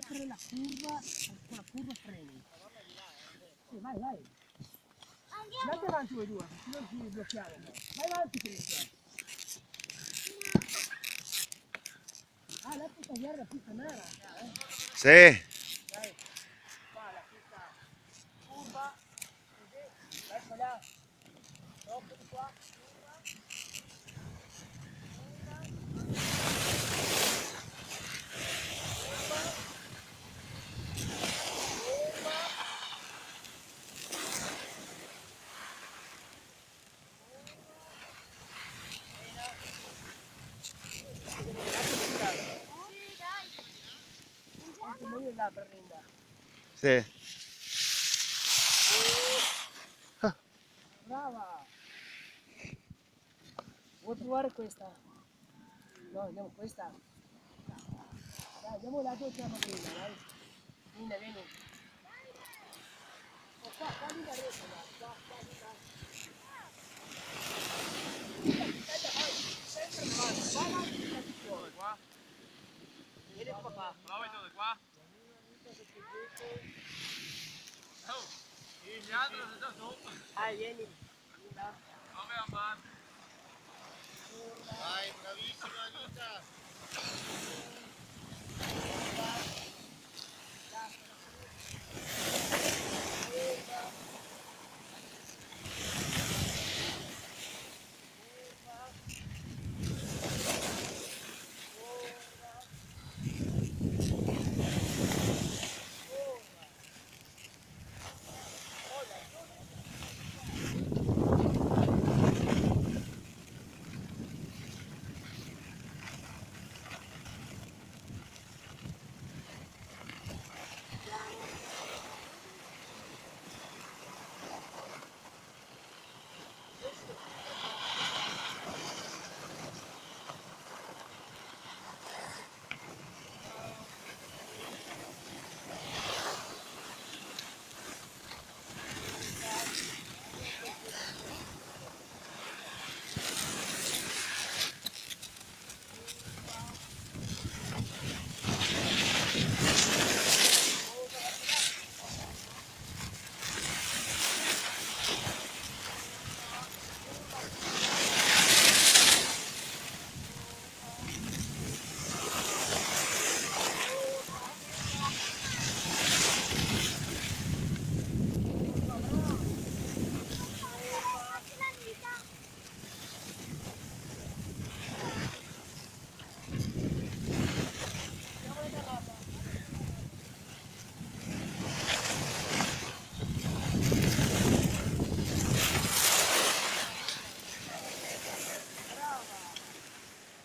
sempre la curva, con la curva freni. Sì, vai, vai. Andate avanti voi due, perché non ci blocchiamo. Vai avanti Cristian. Ah, la puta guerra, la pista nera. Sì. Dai, qua la pista curva, così, eccola. Troppo di qua, curva. Meglio là per Rinda. Sì. Brava! Vuoi provare questa? No, andiamo questa. Dai, andiamo là dove c'è la madrina, dai. Vieni, vieni. Oh, qua di la rete, qua di là. Sempre avanti, vai avanti, metti fuori. Qua? Vieni papà. Prova de qua. Oh, gli altri sono già sopra. Vieni. Come a mano. Vai, bravissima Anita!